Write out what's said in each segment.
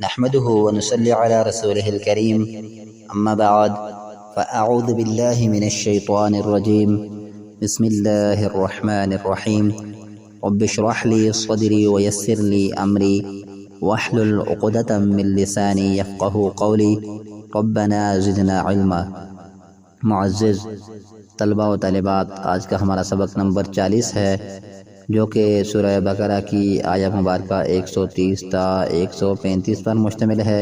نحمده ونصلي على رسوله الكريم أما بعد فأعوذ بالله من الشيطان الرجيم بسم الله الرحمن الرحيم رب اشرح لي صدري ويسر لي أمري واحلل عقدة من لساني يفقه قولي ربنا زدنا علما۔ معزز طلباء و طالبات، آج کا ہمارا سبق نمبر 40 ہے، جو کہ سورہ بقرہ کی آیت مبارکہ 130 تا 135 پر مشتمل ہے،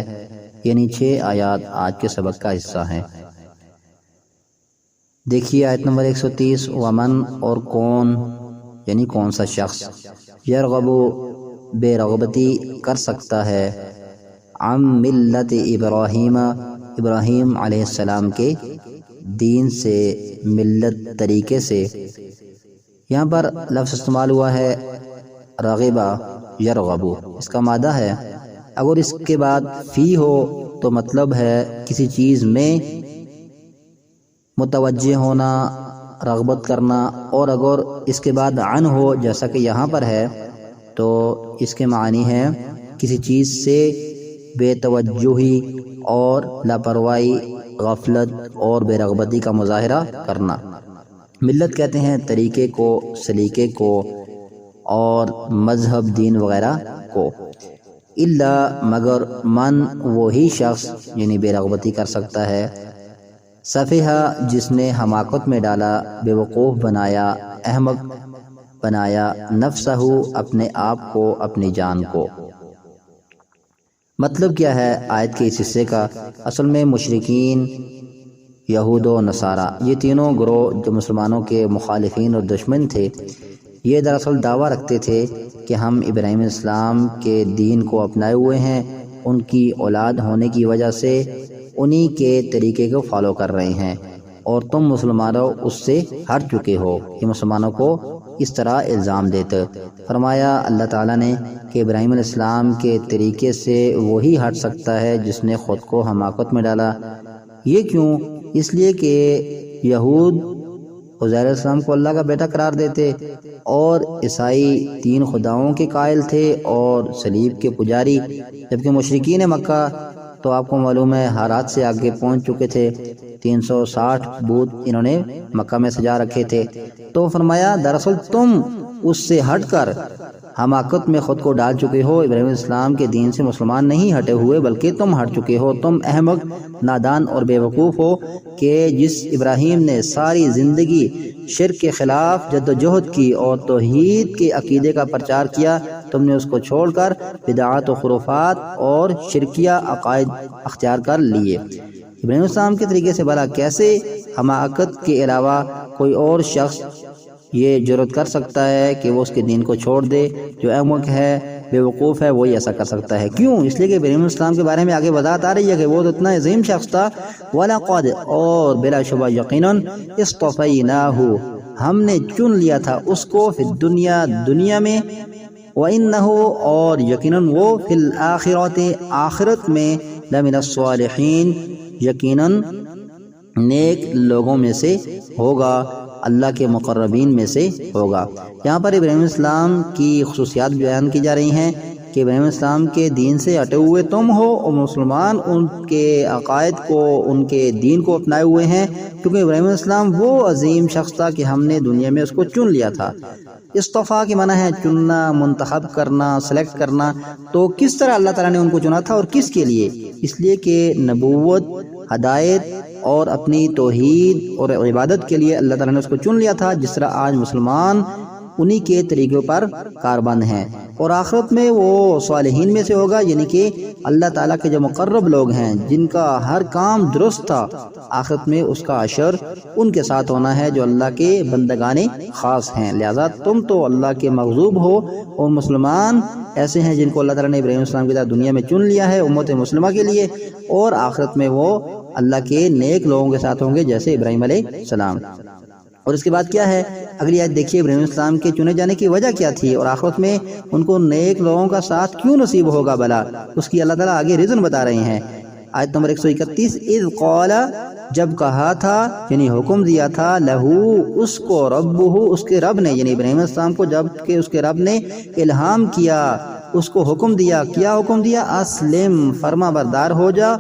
یعنی 6 آیات آج کے سبق کا حصہ ہیں۔ دیکھیے آیت نمبر 130، ومن اور کون، یعنی کون سا شخص، یرغب بے رغبتی کر سکتا ہے، عن ملت ابراہیم، ابراہیم علیہ السلام کے دین سے، ملت طریقے سے۔ یہاں پر لفظ استعمال ہوا ہے راغبہ یرغبو، اس کا مادہ ہے، اگر اس کے بعد فی ہو تو مطلب ہے کسی چیز میں متوجہ ہونا، رغبت کرنا، اور اگر اس کے بعد عن ہو جیسا کہ یہاں پر ہے تو اس کے معنی ہے کسی چیز سے بے توجہی اور لاپرواہی، غفلت اور بے رغبتی کا مظاہرہ کرنا۔ ملت کہتے ہیں طریقے کو، سلیقے کو اور مذہب، دین وغیرہ کو۔ الا مگر من وہی شخص، یعنی بے رغبتی کر سکتا ہے، سفیہا جس نے حماقت میں ڈالا، بے وقوف بنایا، احمق بنایا، نفسہ اپنے آپ کو، اپنی جان کو۔ مطلب کیا ہے آیت کے اس حصے کا؟ اصل میں مشرکین، یہود و نصارہ، یہ تینوں گروہ جو مسلمانوں کے مخالفین اور دشمن تھے، یہ دراصل دعویٰ رکھتے تھے کہ ہم ابراہیم علیہ السلام کے دین کو اپنائے ہوئے ہیں، ان کی اولاد ہونے کی وجہ سے انہی کے طریقے کو فالو کر رہے ہیں، اور تم مسلمانوں اس سے ہٹ چکے ہو۔ یہ مسلمانوں کو اس طرح الزام دیتے۔ فرمایا اللہ تعالیٰ نے کہ ابراہیم علیہ السلام کے طریقے سے وہی ہٹ سکتا ہے جس نے خود کو حماقت میں ڈالا۔ یہ کیوں؟ اس لیے کہ یہود عزیر علیہ السلام کو اللہ کا بیٹا قرار دیتے، اور عیسائی 3 خداؤں کے قائل تھے اور صلیب کے پجاری، جبکہ مشرکین مکہ تو آپ کو معلوم ہے ہر حد سے آگے پہنچ چکے تھے، 360 بت انہوں نے مکہ میں سجا رکھے تھے۔ تو فرمایا دراصل تم اس سے ہٹ کر حماقت میں خود کو ڈال چکے ہو، ابراہیم علیہ السلام کے دین سے مسلمان نہیں ہٹے ہوئے بلکہ تم ہٹ چکے ہو۔ تم احمق، نادان اور بے وقوف ہو کہ جس ابراہیم نے ساری زندگی شرک کے خلاف جد و جہد کی اور توحید کے عقیدے کا پرچار کیا، تم نے اس کو چھوڑ کر بدعات و خرافات اور شرکیہ عقائد اختیار کر لیے۔ ابراہیم السلام کے طریقے سے بھلا کیسے حماقت کے علاوہ کوئی اور شخص یہ جرأت کر سکتا ہے کہ وہ اس کے دین کو چھوڑ دے؟ جو احمق ہے، بے وقوف ہے، وہی ایسا کر سکتا ہے۔ کیوں؟ اس لیے کہ ابراہیم السلام کے بارے میں آگے وضاحت آ رہی ہے کہ وہ تو اتنا عظیم شخص تھا، وَلَقَدْ اور بلا شبہ یقیناً اصطفیناہ ہم نے چن لیا تھا اس کو، فی الدنیا دنیا میں، وَإِنَّهُ اور یقیناً وہ، فی الآخرۃ آخرت میں، لَمِنَ الصَّالِحِینَ یقیناً نیک لوگوں میں سے ہوگا، اللہ کے مقربین میں سے ہوگا۔ یہاں پر ابراہیم السلام کی خصوصیات بیان کی جا رہی ہیں کہ ابراہیم السلام کے دین سے ہٹے ہوئے تم ہو، اور مسلمان ان کے عقائد کو، ان کے دین کو اپنائے ہوئے ہیں، کیونکہ ابراہیم السلام وہ عظیم شخص تھا کہ ہم نے دنیا میں اس کو چن لیا تھا۔ اصطفیٰ کی معنی ہے چننا، منتخب کرنا، سلیکٹ کرنا۔ تو کس طرح اللہ تعالیٰ نے ان کو چنا تھا اور کس کے لیے؟ اس لیے کہ نبوت، ہدایت اور اپنی توحید اور عبادت کے لیے اللہ تعالیٰ نے اس کو چن لیا تھا، جس طرح آج مسلمان انہی کے طریقوں پر کاربند ہیں، اور آخرت میں وہ صالحین میں سے ہوگا، یعنی کہ اللہ تعالیٰ کے جو مقرب لوگ ہیں جن کا ہر کام درست تھا، آخرت میں اس کا عشر ان کے ساتھ ہونا ہے جو اللہ کے بندگان خاص ہیں۔ لہذا تم تو اللہ کے مغضوب ہو، اور مسلمان ایسے ہیں جن کو اللہ تعالیٰ نے ابراہیم السلام کی طرح دنیا میں چن لیا ہے امت مسلمہ کے لیے، اور آخرت میں وہ اللہ کے نیک لوگوں کے ساتھ ہوں گے جیسے ابراہیم علیہ السلام۔ اور اس کے بعد کیا ہے اگلی آیت دیکھیے، ابراہیم السلام کے چنے جانے کی وجہ کیا تھی، اور آخرت میں ان کو نیک لوگوں کا ساتھ کیوں نصیب ہوگا بھلا، اس کی اللہ تعالیٰ آگے ریزن بتا رہے ہیں۔ آیت نمبر 131، اذ قال جب کہا تھا یعنی حکم دیا تھا لہو اس کو ربہ اس کے رب نے یعنی ابراہیم السلام کو جب کہ اس کے رب نے الہام کیا اس کو حکم دیا. کیا حکم دیا؟ اسلم، فرما بردار ہو جا.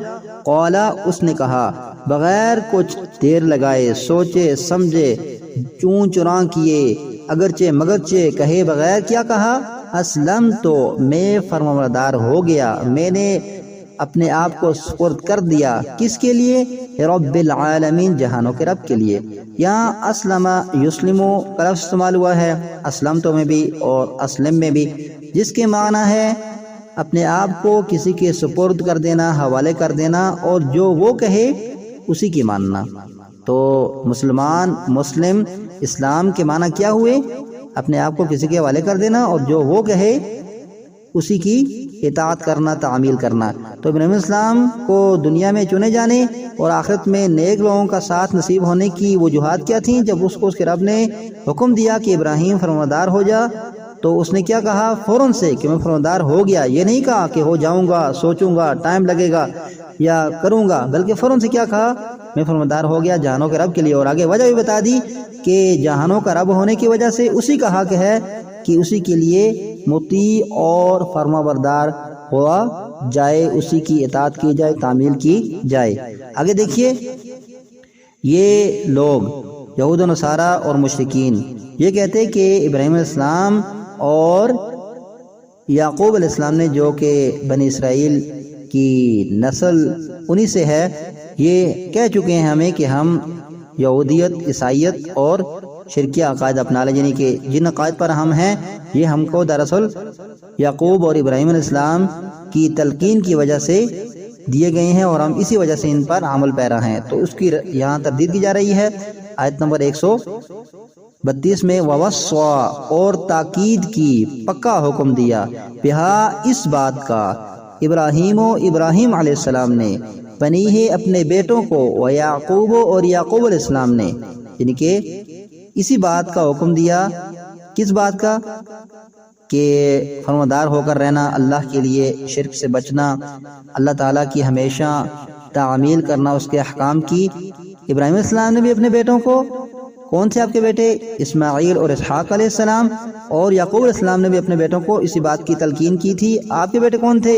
قالا، اس نے کہا بغیر کچھ دیر لگائے، سوچے سمجھے، چون چراں کیے، اگرچہ مگرچہ کہے بغیر کیا کہا؟ اسلم، تو میں فرما بردار ہو گیا، میں نے اپنے آپ کو سپرد کر دیا. کس کے لیے؟ رب العالمین، جہانوں کے رب کے لیے. یہاں اسلم یسلمو کا لفظ استعمال ہوا ہے اسلم تو میں بھی اور اسلم میں بھی، جس کے معنی ہے اپنے آپ کو کسی کے سپرد کر دینا، حوالے کر دینا، اور جو وہ کہے اسی کی ماننا. تو مسلمان، مسلم، اسلام کے معنی کیا ہوئے؟ اپنے آپ کو کسی کے حوالے کر دینا اور جو وہ کہے اسی کی اطاعت کرنا، تعمیل کرنا. تو ابراہیم علیہ السلام کو دنیا میں چنے جانے اور آخرت میں نیک لوگوں کا ساتھ نصیب ہونے کی وجوہات کیا تھیں؟ جب اس کو اس کے رب نے حکم دیا کہ ابراہیم فرمانبردار ہو جا، تو اس نے کیا کہا؟ فوراً سے کہ میں فرمانبردار ہو گیا. یہ نہیں کہا کہ ہو جاؤں گا، سوچوں گا، ٹائم لگے گا یا کروں گا، بلکہ فوراً سے کیا کہا؟ میں فرمانبردار ہو گیا جہانوں کے رب کے لیے. اور آگے وجہ بھی بتا دی کہ جہانوں کا رب ہونے کی وجہ سے اسی کا حق ہے کہ اسی کے لیے مطیع اور فرما بردار ہوا جائے، اسی کی اطاعت کی جائے، تعمیل کی جائے. آگے دیکھیے، یہ لوگ یہود و نصارہ اور مشرکین یہ کہتے کہ ابراہیم علیہ السلام اور یعقوب علیہ السلام نے، جو کہ بنی اسرائیل کی نسل انہی سے ہے، یہ کہہ چکے ہیں ہمیں کہ ہم یہودیت، عیسائیت اور شرکیہ عقائد اپنا لیں، یعنی کہ جن عقائد پر ہم ہیں یہ ہم کو دراصل یعقوب اور ابراہیم علیہ السلام کی تلقین کی وجہ سے دیے گئے ہیں اور ہم اسی وجہ سے ان پر عمل پیرا ہیں. تو اس کی یہاں تردید کی جا رہی ہے. آیت نمبر 132 میں ووصا، اور تاکید کی، پکا حکم دیا، بہا، اس بات کا، ابراہیم علیہ السلام نے، بنی ہے، اپنے بیٹوں کو، ویعقوب، اور یعقوب علیہ السلام نے، یعنی کہ اسی بات کا حکم دیا. کس بات کا؟ کہ فرمانبردار ہو کر رہنا، اللہ کے لیے شرک سے بچنا، اللہ تعالیٰ کی ہمیشہ تعمیل کرنا، اس کے احکام کی. ابراہیم علیہ السلام نے بھی اپنے بیٹوں کو، کون تھے آپ کے بیٹے؟ اسماعیل اور اسحاق علیہ السلام. اور یعقوب علیہ السلام نے بھی اپنے بیٹوں کو اسی بات کی تلقین کی تھی. آپ کے بیٹے کون تھے؟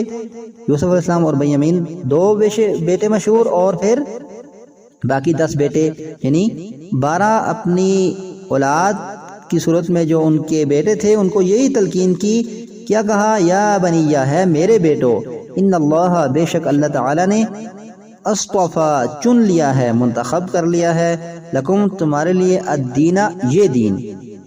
یوسف علیہ السلام اور بنیامین، 2 بیٹے مشہور، اور پھر باقی 10 بیٹے، یعنی 12 اپنی اولاد کی صورت میں جو ان کے بیٹے تھے ان کو یہی تلقین کی. کیا کہا؟ یا بنیہ، ہے میرے بیٹو، ان اللہ، بے شک اللہ تعالی نے، اصطفا، چن لیا ہے، منتخب کر لیا ہے، لکم، تمہارے لیے، الدین، یہ دین.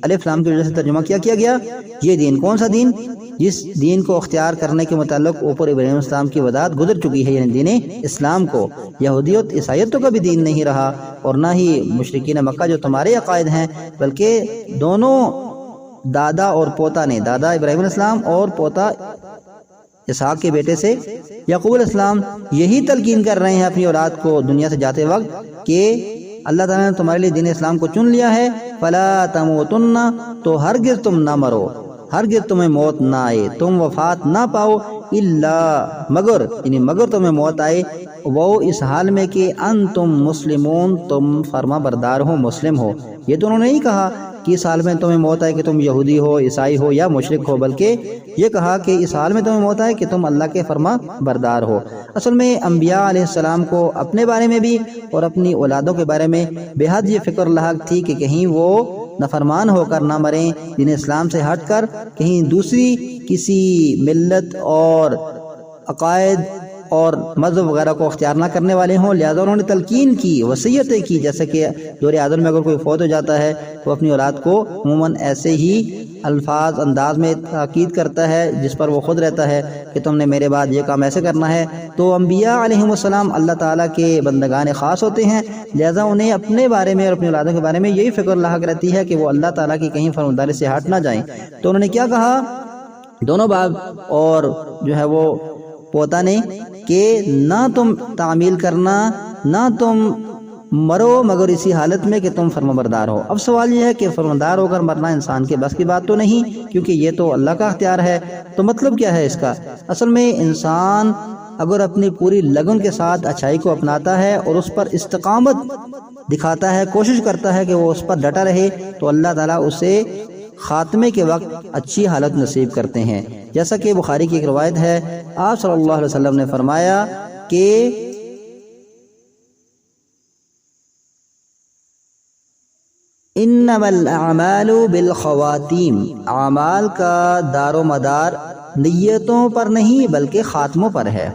الف لام کی وجہ سے ترجمہ کیا گیا، یہ دین. کون سا دین؟ جس دین کو اختیار کرنے کے متعلق اوپر ابراہیم علیہ السلام کی وضاحت گزر چکی ہے، یعنی دین اسلام کو. یہودیت، عیسائیت تو کبھی دین نہیں رہا، اور نہ ہی مشرکین مکہ جو تمہارے عقائد ہیں، بلکہ دونوں دادا اور پوتا نے، دادا ابراہیم علیہ السلام اور پوتا اسحاق کے بیٹے سے یعقوب علیہ السلام، یہی تلقین کر رہے ہیں اپنی اولاد کو دنیا سے جاتے وقت کہ اللہ تعالیٰ نے تمہارے لیے دین اسلام کو چن لیا ہے. فلا تموتن، تو ہرگز تم نہ مرو، ہرگز تمہیں موت نہ آئے، تم وفات نہ پاؤ، الا، مگر، یعنی مگر تمہیں موت آئے، وہ اس حال میں کہ انتم مسلمون، تم فرما بردار ہو، مسلم ہو. یہ تو انہوں نے نہیں کہا کہ اس حال میں تمہیں موت آئے کہ تم یہودی ہو، عیسائی ہو یا مشرک ہو، بلکہ یہ کہا کہ اس حال میں تمہیں موت آئے کہ تم اللہ کے فرما بردار ہو. اصل میں انبیاء علیہ السلام کو اپنے بارے میں بھی اور اپنی اولادوں کے بارے میں بے حد یہ فکر لاحق تھی کہ کہیں وہ نافرمان ہو کر نہ مریں، دین اسلام سے ہٹ کر کہیں دوسری کسی ملت اور عقائد اور مذہب وغیرہ کو اختیار نہ کرنے والے ہوں. لہذا انہوں نے تلقین کی، وصیتیں کی، جیسے کہ دور عادل میں اگر کوئی فوت ہو جاتا ہے تو اپنی اولاد کو عموماً ایسے ہی الفاظ انداز میں تاکید کرتا ہے جس پر وہ خود رہتا ہے کہ تم نے میرے بعد یہ کام ایسے کرنا ہے. تو انبیاء علیہم السلام اللہ تعالیٰ کے بندگان خاص ہوتے ہیں، لہذا انہیں اپنے بارے میں اور اپنی اولادوں کے بارے میں یہی فکر لاحق رہتی ہے کہ وہ اللہ تعالیٰ کی کہیں فرمانبرداری سے ہٹ نہ جائیں. تو انہوں نے کیا کہا؟ دونوں باپ اور جو ہے وہ پوتا نے، کہ نہ تم تعمیل کرنا، نہ تم مرو مگر اسی حالت میں کہ تم فرمانبردار ہو. اب سوال یہ ہے کہ فرمانبردار ہو کر مرنا انسان کے بس کی بات تو نہیں، کیونکہ یہ تو اللہ کا اختیار ہے. تو مطلب کیا ہے اس کا؟ اصل میں انسان اگر اپنی پوری لگن کے ساتھ اچھائی کو اپناتا ہے اور اس پر استقامت دکھاتا ہے، کوشش کرتا ہے کہ وہ اس پر ڈٹا رہے، تو اللہ تعالیٰ اسے خاتمے کے وقت اچھی حالت نصیب کرتے ہیں۔ جیسا کہ بخاری کی ایک روایت ہے، آپ صلی اللہ علیہ وسلم نے فرمایا کہ انما الاعمال بالخواتیم، اعمال کا دار و مدار نیتوں پر نہیں بلکہ خاتموں پر ہے۔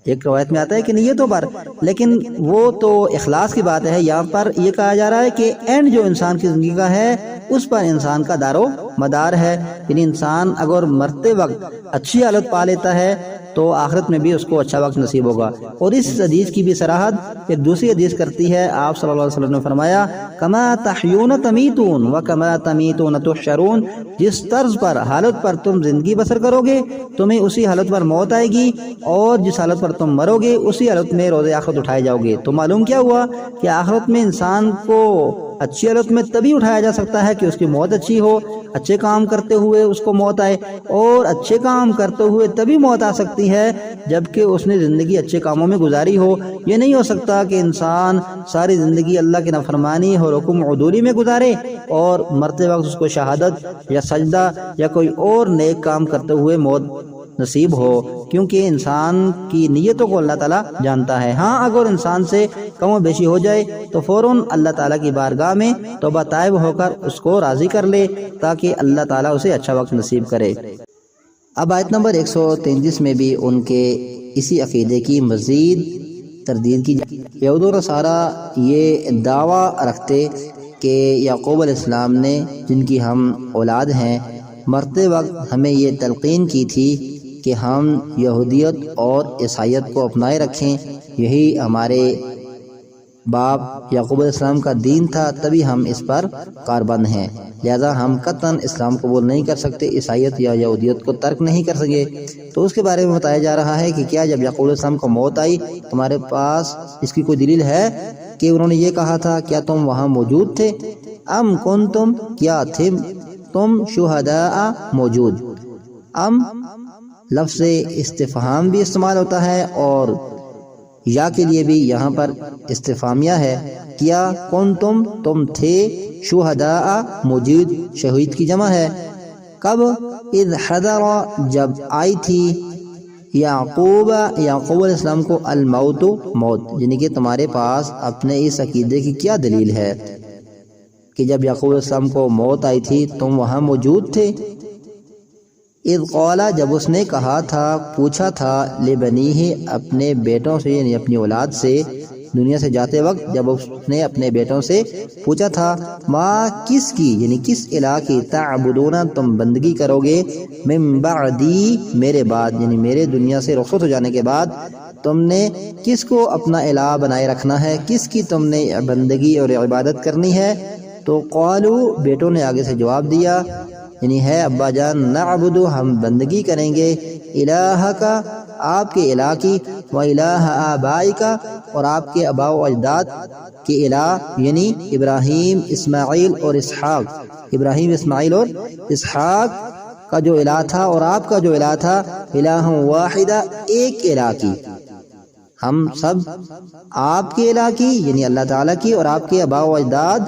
ایک روایت میں آتا ہے کہ نیتوں پر، لیکن وہ تو اخلاص کی بات ہے۔ یہاں پر یہ کہا جا رہا ہے کہ اینڈ جو انسان کی زندگی کا ہے اس پر انسان کا دار و مدار ہے، یعنی انسان اگر مرتے وقت اچھی حالت پا لیتا ہے تو آخرت میں بھی اس کو اچھا وقت نصیب ہوگا۔ اور اس حدیث کی بھی صراحت ایک دوسری حدیث کرتی ہے، آپ صلی اللہ علیہ وسلم نے فرمایا کما تحیون تمیتون وکما تمیتون تحشرون، جس طرز پر حالت پر تم زندگی بسر کرو گے تمہیں اسی حالت پر موت آئے گی، اور جس حالت پر تم مرو گے اسی حالت میں روز آخرت اٹھائے جاؤ گے۔ تو معلوم کیا ہوا کہ آخرت میں انسان کو اچھی حالت میں تبھی اٹھایا جا سکتا ہے کہ اس کی موت اچھی ہو، اچھے کام کرتے ہوئے اس کو موت آئے، اور اچھے کام کرتے ہوئے تبھی موت آ سکتی ہے جبکہ اس نے زندگی اچھے کاموں میں گزاری ہو۔ یہ نہیں ہو سکتا کہ انسان ساری زندگی اللہ کی نافرمانی اور حکم عدولی میں گزارے اور مرتے وقت اس کو شہادت یا سجدہ یا کوئی اور نیک کام کرتے ہوئے موت نصیب ہو، کیونکہ انسان کی نیتوں کو اللہ تعالیٰ جانتا ہے۔ ہاں اگر انسان سے کم و بیشی ہو جائے تو فوراً اللہ تعالیٰ کی بارگاہ میں توبہ طائب ہو کر اس کو راضی کر لے تاکہ اللہ تعالیٰ اسے اچھا وقت نصیب کرے۔ اب آیت نمبر 133 میں بھی ان کے اسی عقیدے کی مزید تردید کی جائے۔ یہود و نصارہ یہ دعویٰ رکھتے کہ یعقوب علیہ السلام نے، جن کی ہم اولاد ہیں، مرتے وقت ہمیں یہ تلقین کی تھی کہ ہم یہودیت اور عیسائیت کو اپنائے رکھیں، یہی ہمارے باپ یعقوب علیہ السلام کا دین تھا، تبھی ہم اس پر کاربند ہیں، لہذا ہم قطعاً اسلام قبول نہیں کر سکتے، عیسائیت یا یہودیت کو ترک نہیں کر سکے۔ تو اس کے بارے میں بتایا جا رہا ہے کہ کیا جب یعقوب علیہ السلام کو موت آئی تمہارے پاس اس کی کوئی دلیل ہے کہ انہوں نے یہ کہا تھا، کیا تم وہاں موجود تھے؟ ام کنتم، کیا تھے تم شہداء موجود؟ ام لفظ استفہام بھی استعمال ہوتا ہے اور یا کے لیے بھی یہاں پر استفہامیہ ہے، کیا کنتم تم تھے، شہداء موجود شہید کی جمع ہے، کب؟ اذ حضر جب آئی تھی یعقوب علیہ السلام کو الموت موت، یعنی کہ تمہارے پاس اپنے اس عقیدے کی کیا دلیل ہے کہ جب یعقوب علیہ السلام کو موت آئی تھی تم وہاں موجود تھے؟ اذ قال جب اس نے کہا تھا، پوچھا تھا، لبنیہ اپنے بیٹوں سے، یعنی اپنی اولاد سے، دنیا سے جاتے وقت جب اس نے اپنے بیٹوں سے پوچھا تھا، ما کس کی، یعنی کس الہ کی، تعبدون تم بندگی کرو گے، من بعدی میرے بعد، یعنی میرے دنیا سے رخصت ہو جانے کے بعد تم نے کس کو اپنا الہ بنائے رکھنا ہے، کس کی تم نے بندگی اور عبادت کرنی ہے؟ تو قالو بیٹوں نے آگے سے جواب دیا، یعنی ہے ابا جان، نعبد ہم بندگی کریں گے، الہ کا آپ کے الہ کی، و الہ آبائی کا اور آپ کے آباء و اجداد کے الہ، یعنی ابراہیم اسماعیل اور اسحاق، ابراہیم اسماعیل اور اسحاق کا جو الہ تھا اور آپ کا جو الہ تھا، الہ واحدہ ایک الہ کی، ہم سب آپ کے الہ کی یعنی اللہ تعالیٰ کی اور آپ کے آباء و اجداد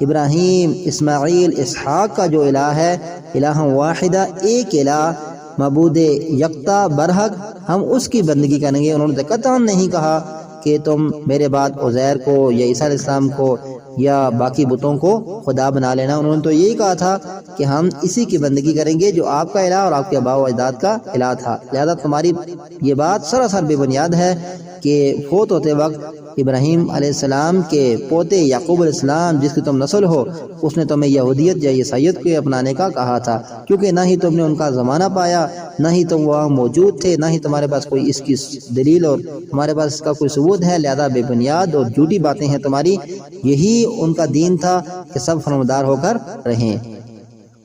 ابراہیم اسماعیل اسحاق کا جو الہ ہے، الہ واحدہ ایک الہ، معبود یکتا برحق، ہم اس کی بندگی کریں گے۔ انہوں نے قطعاً نہیں کہا کہ تم میرے بعد عزیر کو یا عیسیٰ علیہ السلام کو یا باقی بتوں کو خدا بنا لینا، انہوں نے تو یہی کہا تھا کہ ہم اسی کی بندگی کریں گے جو آپ کا الہ اور آپ کے آباء و اجداد کا الہ تھا۔ لہذا تمہاری یہ بات سراسر بے بنیاد ہے کہ فوت ہوتے وقت ابراہیم علیہ السلام کے پوتے یعقوب علیہ السلام جس کی تم نسل ہو، اس نے تمہیں یہودیت یا عیسائیت کو اپنانے کا کہا تھا، کیونکہ نہ ہی تم نے ان کا زمانہ پایا، نہ ہی تم وہاں موجود تھے، نہ ہی تمہارے پاس کوئی اس کی دلیل اور تمہارے پاس اس کا کوئی ثبوت ہے، لہذا بے بنیاد اور جھوٹی باتیں ہیں تمہاری۔ یہی ان کا دین تھا کہ سب فرمانبردار ہو کر رہیں۔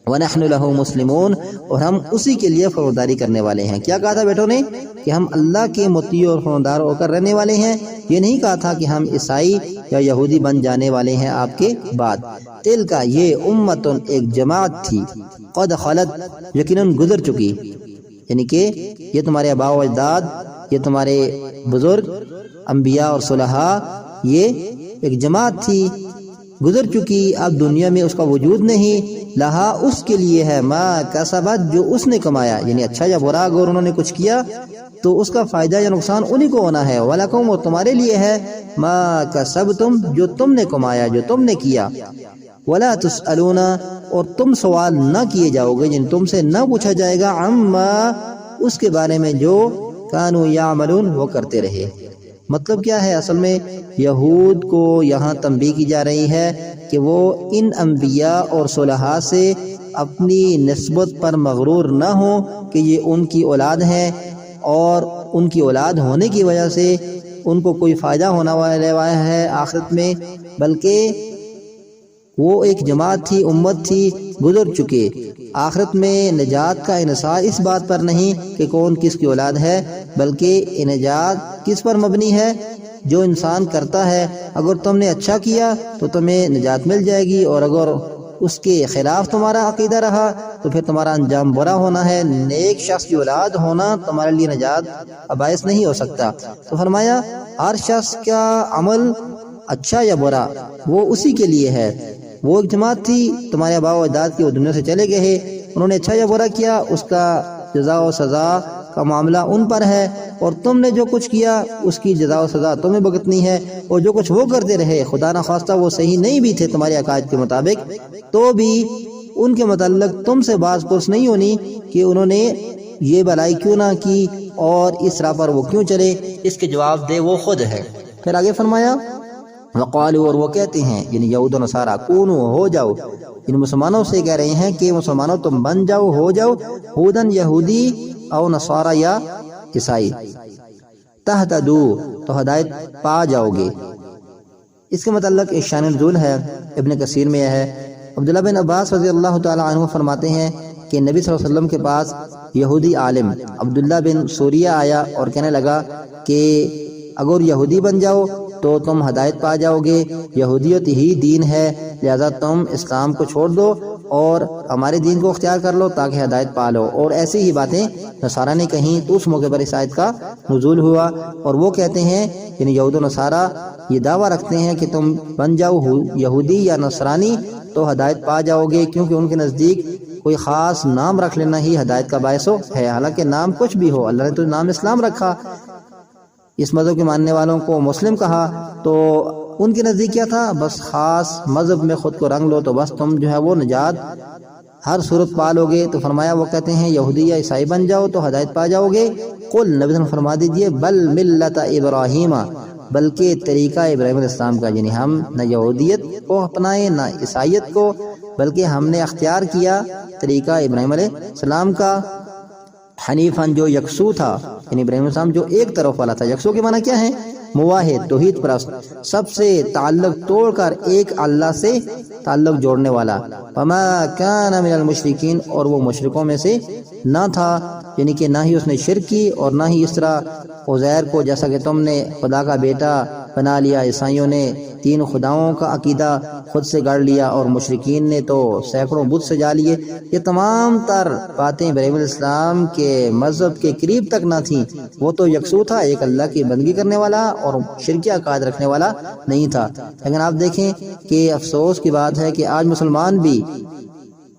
وَنَحْنُ لَهُ مُسْلِمُونَ اور ہم اسی کے لیے فرمانبرداری کرنے والے ہیں۔ کیا کہا تھا بیٹوں نے؟ کہ ہم اللہ کے مطیع اور فرمانبردار ہو کر رہنے والے ہیں، یہ نہیں کہا تھا کہ ہم عیسائی یا یہودی بن جانے والے ہیں آپ کے بعد۔ تل کا یہ امتن ایک جماعت تھی، قد خلت یقیناً گزر چکی، یعنی کہ یہ تمہارے آباء و اجداد، یہ تمہارے بزرگ انبیاء اور صلحاء، یہ ایک جماعت تھی، گزر چکی، اب دنیا میں اس کا وجود نہیں، لہا اس کے لیے ہے، ما کسبت جو اس نے کمایا، یعنی اچھا یا برا اگر انہوں نے کچھ کیا تو اس کا فائدہ یا نقصان انہی کو ہونا ہے، وَلَكُمْ اور تمہارے لیے ہے، ما کسبتم جو تم نے کمایا، جو تم نے کیا، وَلَا تُسْأَلُونَ اور تم سوال نہ کیے جاؤ گے، یعنی تم سے نہ پوچھا جائے گا، عما اس کے بارے میں جو کانوا یعملون وہ کرتے رہے۔ مطلب کیا ہے؟ اصل میں یہود کو یہاں تنبیہ کی جا رہی ہے کہ وہ ان انبیاء اور صلحاء سے اپنی نسبت پر مغرور نہ ہوں کہ یہ ان کی اولاد ہیں اور ان کی اولاد ہونے کی وجہ سے ان کو کوئی فائدہ ہونے والا ہے آخرت میں، بلکہ وہ ایک جماعت تھی، امت تھی، گزر چکے۔ آخرت میں نجات کا انحصار اس بات پر نہیں کہ کون کس کی اولاد ہے، بلکہ نجات کس پر مبنی ہے؟ جو انسان کرتا ہے، اگر تم نے اچھا کیا تو تمہیں نجات مل جائے گی، اور اگر اس کے خلاف تمہارا عقیدہ رہا تو پھر تمہارا انجام برا ہونا ہے۔ نیک شخص کی اولاد ہونا تمہارے لیے نجات کا باعث نہیں ہو سکتا۔ تو فرمایا ہر شخص کا عمل اچھا یا برا وہ اسی کے لیے ہے۔ وہ ایک جماعت تھی، تمہارے آباء و اجداد کی، وہ دنیا سے چلے گئے ہیں، انہوں نے اچھا یا برا کیا، اس کا جزا و سزا کا معاملہ ان پر ہے، اور تم نے جو کچھ کیا اس کی جزا و سزا تمہیں بھگتنی ہے۔ اور جو کچھ وہ کرتے رہے، خدا نخواستہ وہ صحیح نہیں بھی تھے تمہارے عقائد کے مطابق، تو بھی ان کے متعلق تم سے باز پرس نہیں ہونی کہ انہوں نے یہ بلائی کیوں نہ کی اور اس راہ پر وہ کیوں چلے، اس کے جواب دے وہ خود ہے۔ پھر آگے فرمایا وقالوا اور وہ کہتے ہیں، یعنی یہود و نصارہ، کونو ہو جاؤ، ان مسلمانوں سے کہہ رہے ہیں کہ مسلمانوں تم بن جاؤ، ہو جاؤ، ہودن یہودی او نصارہ یا عیسائی، تہتدو تو ہدایت پا جاؤ گے۔ اس کے متعلق ایک شان نزول ہے، ابن کثیر میں ہے، عبداللہ بن عباس رضی اللہ تعالی عنہ فرماتے ہیں کہ نبی صلی اللہ علیہ وسلم کے پاس یہودی عالم عبداللہ بن سوریہ آیا اور کہنے لگا کہ اگر یہودی بن جاؤ تو تم ہدایت پا جاؤ گے، یہودیت ہی دین ہے، لہذا تم اسلام کو چھوڑ دو اور ہمارے دین کو اختیار کر لو تاکہ ہدایت پا لو۔ اور ایسی ہی باتیں نصارہ نے کہیں، تو اس موقع پر اس آیت کا نزول ہوا، اور وہ کہتے ہیں، یعنی یہود و نصارہ یہ دعویٰ رکھتے ہیں کہ تم بن جاؤ یہودی یا نصرانی تو ہدایت پا جاؤ گے، کیونکہ ان کے نزدیک کوئی خاص نام رکھ لینا ہی ہدایت کا باعث ہے، حالانکہ نام کچھ بھی ہو، اللہ نے تو نام اسلام رکھا، اس مذہب کے ماننے والوں کو مسلم کہا، تو ان کے نزدیک کیا تھا؟ بس خاص مذہب میں خود کو رنگ لو تو بس تم جو ہے وہ نجات ہر صورت پا لو گے۔ تو فرمایا وہ کہتے ہیں یہودی یا عیسائی بن جاؤ تو ہدایت پا جاؤ گے، قل نبی صلی اللہ علیہ وسلم فرما دیجئے بل ملت ابراہیم، بلکہ طریقہ ابراہیم علیہ السلام کا، یعنی ہم نہ یہودیت کو اپنائے نہ عیسائیت کو، بلکہ ہم نے اختیار کیا طریقہ ابراہیم علیہ السلام کا، حنیفاً جو یکسو تھا، یعنی ابراہیم علیہ السلام جو ایک طرف والا تھا۔ یکسو کے معنی کیا ہے؟ موحد، توحید پرست، سب سے تعلق توڑ کر ایک اللہ سے تعلق جوڑنے والا، وما کان من المشرکین اور وہ مشرکوں میں سے نہ تھا، یعنی کہ نہ ہی اس نے شرک کی اور نہ ہی اس طرح عزیر کو جیسا کہ تم نے خدا کا بیٹا بنا لیا، عیسائیوں نے 3 خداؤں کا عقیدہ خود سے گڑھ لیا اور مشرکین نے تو سینکڑوں بت سجا لیے۔ یہ تمام تر باتیں ابراہیم علیہ السلام کے مذہب کے قریب تک نہ تھیں، وہ تو یکسو تھا، ایک اللہ کی بندگی کرنے والا اور شرکی عقائد رکھنے والا نہیں تھا۔ لیکن آپ دیکھیں کہ افسوس کی بات ہے کہ آج مسلمان بھی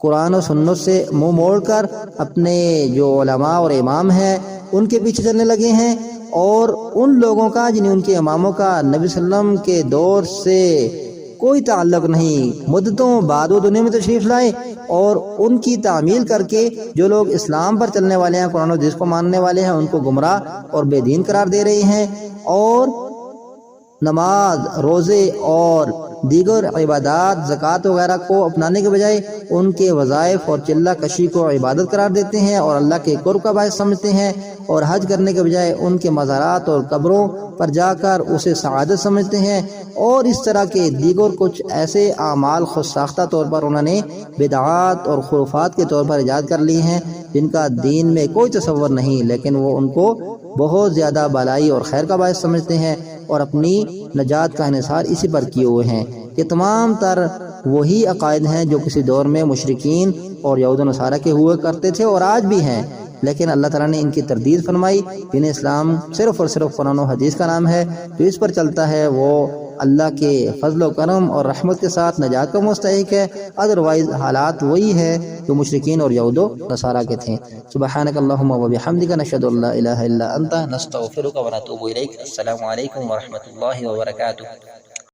قرآن و سنت سے منہ موڑ کر اپنے جو علماء اور امام ہیں ان کے پیچھے چلنے لگے ہیں، اور ان لوگوں کا جنہیں ان کے اماموں کا نبی صلی اللہ علیہ وسلم کے دور سے کوئی تعلق نہیں، مدتوں بعد وہ دنیا میں تشریف لائے، اور ان کی تعمیل کر کے جو لوگ اسلام پر چلنے والے ہیں، قرآن و حدیث کو ماننے والے ہیں، ان کو گمراہ اور بے دین قرار دے رہے ہیں، اور نماز، روزے اور دیگر عبادات، زکوٰۃ وغیرہ کو اپنانے کے بجائے ان کے وظائف اور چلہ کشی کو عبادت قرار دیتے ہیں اور اللہ کے قرب کا باعث سمجھتے ہیں، اور حج کرنے کے بجائے ان کے مزارات اور قبروں پر جا کر اسے سعادت سمجھتے ہیں، اور اس طرح کے دیگر کچھ ایسے اعمال خود ساختہ طور پر انہوں نے بدعات اور خرافات کے طور پر ایجاد کر لی ہیں جن کا دین میں کوئی تصور نہیں، لیکن وہ ان کو بہت زیادہ بھلائی اور خیر کا باعث سمجھتے ہیں اور اپنی نجات کا انحصار اسی پر کیے ہوئے ہیں۔ یہ تمام تر وہی عقائد ہیں جو کسی دور میں مشرکین اور یہود و نصارہ کے ہوا کرتے تھے اور آج بھی ہیں، لیکن اللہ تعالیٰ نے ان کی تردید فرمائی. دین اسلام صرف اور صرف قرآن و حدیث کا نام ہے. جو اس پر چلتا ہے وہ اللہ کے فضل و کرم اور رحمت کے ساتھ نجات کا مستحق ہے. ادروائز حالات وہی ہے جو مشرکین اور یہود و نصارہ کے تھے. سبحانک اللہم و بحمدک نشہد ان لا الہ الا انت نستغفرک و نتوب الیک. السلام علیکم ورحمۃ اللہ وبرکاتہ.